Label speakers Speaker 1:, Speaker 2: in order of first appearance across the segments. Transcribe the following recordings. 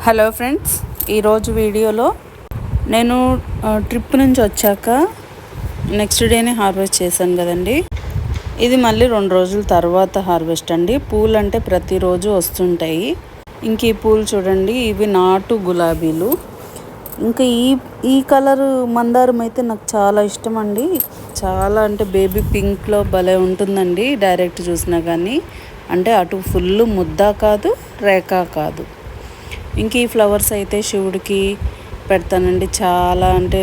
Speaker 1: Hello friends, ఈరోజు వీడియోలో నేను ట్రిప్ నుంచి వచ్చాక నెక్స్ట్ డేనే హార్వెస్ట్ చేశాను కదండి. ఇది మళ్ళీ 2 రోజుల తర్వాత హార్వెస్ట్ అండి. పూలు అంటే ప్రతిరోజు వస్తుంటాయి. ఇంక ఈ పూలు చూడండి, ఇవి నాటు గులాబీలు. ఇంకా ఈ కలర్ మందారం అయితే నాకు చాలా ఇష్టం అండి. చాలా అంటే బేబీ పింక్లో భలే ఉంటుందండి డైరెక్ట్ చూసినా కానీ. అంటే అటు ఫుల్ ముద్ద కాదు, రేఖ కాదు. ఇంక ఈ ఫ్లవర్స్ అయితే శివుడికి పెడతానండి. చాలా అంటే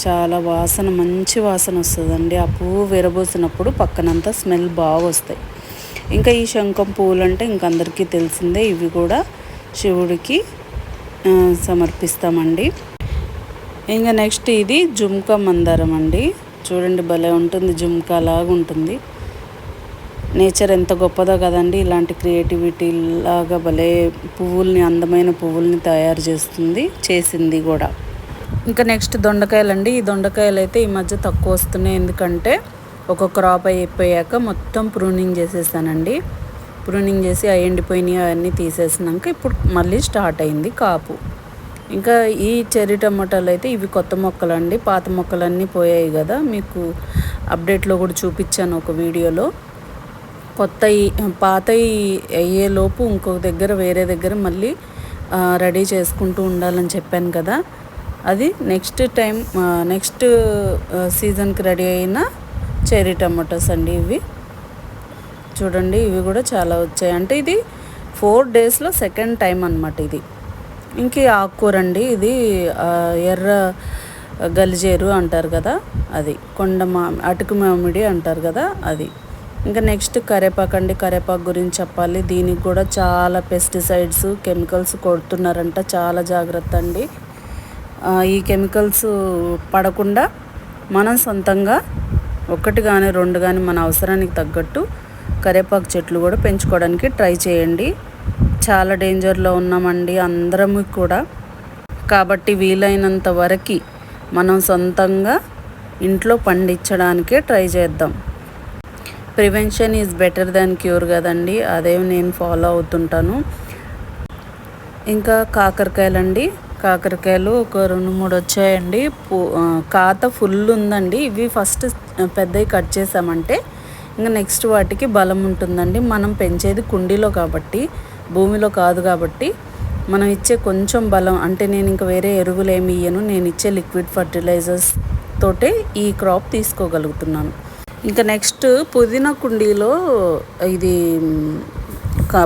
Speaker 1: చాలా వాసన, మంచి వాసన వస్తుందండి. ఆ పువ్వు విరబోసినప్పుడు పక్కనంతా స్మెల్ బాగా వస్తాయి. ఇంకా ఈ శంఖం పువ్వులు అంటే ఇంక అందరికీ తెలిసిందే. ఇవి కూడా శివుడికి సమర్పిస్తామండి. ఇంకా నెక్స్ట్ ఇది జుమ్కా మందారం అండి. చూడండి భలే ఉంటుంది, జుమ్కా లాగా ఉంటుంది. నేచర్ ఎంత గొప్పదో కదండి. ఇలాంటి క్రియేటివిటీ లాగా భలే పువ్వుల్ని, అందమైన పువ్వుల్ని తయారు చేసింది కూడా. ఇంకా నెక్స్ట్ దొండకాయలు అండి. ఈ దొండకాయలు అయితే ఈ మధ్య తక్కువ వస్తున్నాయి, ఎందుకంటే ఒక క్రాప్ అయిపోయాక మొత్తం ప్రూనింగ్ చేసేసానండి. ప్రూనింగ్ చేసి ఎండిపోయినాయి అవన్నీ తీసేసినాక ఇప్పుడు మళ్ళీ స్టార్ట్ అయింది కాపు. ఇంకా ఈ చెర్రీ టమాటాలు అయితే ఇవి కొత్త మొక్కలు అండి. పాత మొక్కలన్నీ పోయాయి కదా, మీకు అప్డేట్లో కూడా చూపించాను ఒక వీడియోలో. పాతవి అయ్యేలోపు ఇంకొక దగ్గర వేరే దగ్గర మళ్ళీ రెడీ చేసుకుంటూ ఉండాలని చెప్పాను కదా. అది నెక్స్ట్ సీజన్కి రెడీ అయిన చెర్రీ టమాటోస్ అండి ఇవి. చూడండి ఇవి కూడా చాలా వచ్చాయి. అంటే ఇది 4 డేస్లో సెకండ్ టైం అన్నమాట ఇది. ఇంక ఆకుకూర అండి, ఇది ఎర్ర గలిజేరు అంటారు కదా, అది అటుకు మామిడి అంటారు కదా అది. ఇంకా నెక్స్ట్ కరివేపాకు అండి. కరివేపాకు గురించి చెప్పాలి. దీనికి కూడా చాలా పెస్టిసైడ్స్, కెమికల్స్ కొడుతున్నారంట. చాలా జాగ్రత్త అండి. ఈ కెమికల్స్ పడకుండా మనం సొంతంగా 1 కానీ 2 కానీ మన అవసరానికి తగ్గట్టు కరివేపాకు చెట్లు కూడా పెంచుకోవడానికి ట్రై చేయండి. చాలా డేంజర్లో ఉన్నామండి అందరము కూడా. కాబట్టి వీలైనంత వరకు మనం సొంతంగా ఇంట్లో పండించడానికే ట్రై చేద్దాం. Prevention is better than cure కదండి, అదే నేను ఫాలో అవుతుంటాను. ఇంకా కాకరకాయలండి. కాకరకాయలు ఒక 2-3 వచ్చాయండి. కాత ఫుల్ ఉందండి. ఇవి ఫస్ట్ పెద్దవి కట్ చేసామంటే ఇంకా నెక్స్ట్ వాటికి బలం ఉంటుందండి. మనం పెంచేది కుండీలో కాబట్టి, భూమిలో కాదు కాబట్టి మనం ఇచ్చే కొంచెం బలం, అంటే నేను ఇంకా వేరే ఎరువులు ఏమి ఇయ్యను, నేను ఇచ్చే లిక్విడ్ ఫర్టిలైజర్స్ తోటే ఈ క్రాప్ తీసుకోగలుగుతున్నాను. ఇంకా నెక్స్ట్ పుదీనా కుండీలో ఇది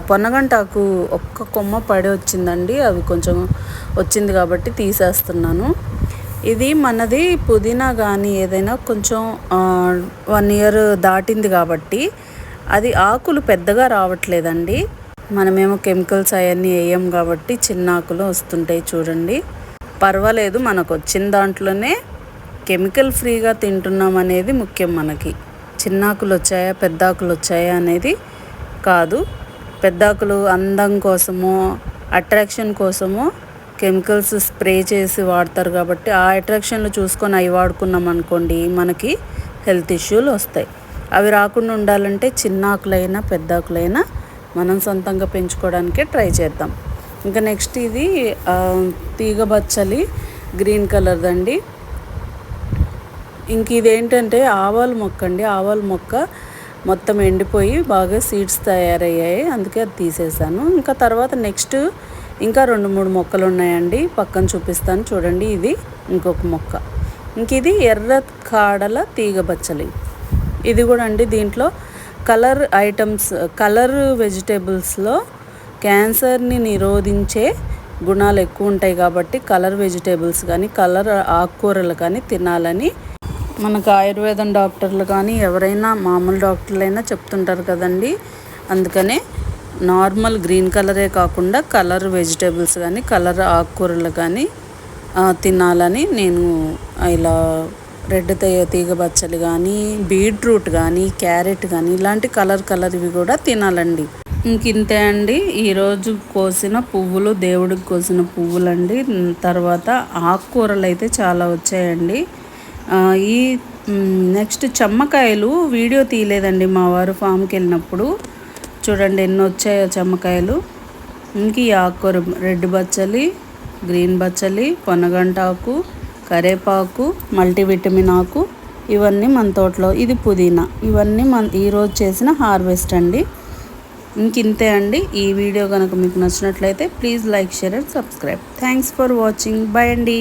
Speaker 1: పొన్నగంటాకు ఒక్క కొమ్మ పడి వచ్చిందండి. అవి కొంచెం వచ్చింది కాబట్టి తీసేస్తున్నాను. ఇది మనది పుదీనా కానీ ఏదైనా కొంచెం 1 ఇయర్ దాటింది కాబట్టి అది ఆకులు పెద్దగా రావట్లేదండి. మనమేమో కెమికల్స్ అవన్నీ వేయం కాబట్టి చిన్న ఆకులు వస్తుంటాయి. చూడండి పర్వాలేదు, మనకు వచ్చిన దాంట్లోనే కెమికల్ ఫ్రీగా తింటున్నాం అనేది ముఖ్యం. మనకి చిన్నాకులు వచ్చాయా పెద్దాకులు వచ్చాయా అనేది కాదు. పెద్దాకులు అందం కోసమో అట్రాక్షన్ కోసమో కెమికల్స్ స్ప్రే చేసి వాడతారు కాబట్టి ఆ అట్రాక్షన్లు చూసుకొని అవి వాడుకున్నాం అనుకోండి, మనకి హెల్త్ ఇష్యూలు వస్తాయి. అవి రాకుండా ఉండాలంటే చిన్నాకులైనా పెద్దాకులైనా మనం సొంతంగా పెంచుకోవడానికే ట్రై చేద్దాం. ఇంకా నెక్స్ట్ ఇది తీగ బచ్చలి గ్రీన్ కలర్దండి. ఇంక ఇదేంటంటే ఆవాల మొక్క అండి. ఆవాల మొక్క మొత్తం ఎండిపోయి బాగా సీడ్స్ తయారయ్యాయి, అందుకే అది తీసేసాను. ఇంకా తర్వాత నెక్స్ట్ ఇంకా 2-3 మొక్కలు ఉన్నాయండి, పక్కన చూపిస్తాను చూడండి. ఇది ఇంకొక మొక్క. ఇంక ఇది ఎర్ర కాడల తీగ బచ్చలి. ఇది కూడా అండి దీంట్లో కలర్ వెజిటేబుల్స్లో క్యాన్సర్ని నిరోధించే గుణాలు ఎక్కువ ఉంటాయి కాబట్టి కలర్ వెజిటేబుల్స్ కానీ కలర్ ఆకుకూరలు కానీ తినాలని మనకు ఆయుర్వేదం డాక్టర్లు కానీ ఎవరైనా మామూలు డాక్టర్లైనా చెప్తుంటారు కదండి. అందుకనే నార్మల్ గ్రీన్ కలరే కాకుండా కలర్ వెజిటేబుల్స్ కానీ కలర్ ఆకుకూరలు కానీ తినాలని నేను ఇలా రెడ్ తీగ బచ్చలి కానీ బీట్రూట్ కానీ క్యారెట్ కానీ ఇలాంటి కలర్ ఇవి కూడా తినాలండి. ఇంతే అండి ఈరోజు కోసిన పువ్వులు, దేవుడికి కోసిన పువ్వులండి. తర్వాత ఆకుకూరలు అయితే చాలా వచ్చాయండి. ఈ నెక్స్ట్ చెమ్మకాయలు వీడియో తీయలేదండి మా వారు ఫామ్కి వెళ్ళినప్పుడు. చూడండి ఎన్ని వచ్చాయో చెమ్మకాయలు. ఇంక ఈ ఆకుకూర రెడ్ బచ్చలి, గ్రీన్ బచ్చలి, పొనగంటాకు, కరేపాకు, మల్టీవిటమిన్ ఆకు, ఇవన్నీ మన తోటలో. ఇది పుదీనా. ఇవన్నీ ఈరోజు చేసిన హార్వెస్ట్ అండి. ఇంతే అండి. ఈ వీడియో కనుక మీకు నచ్చినట్లయితే please like, share and subscribe. Thanks for watching. Bye అండి.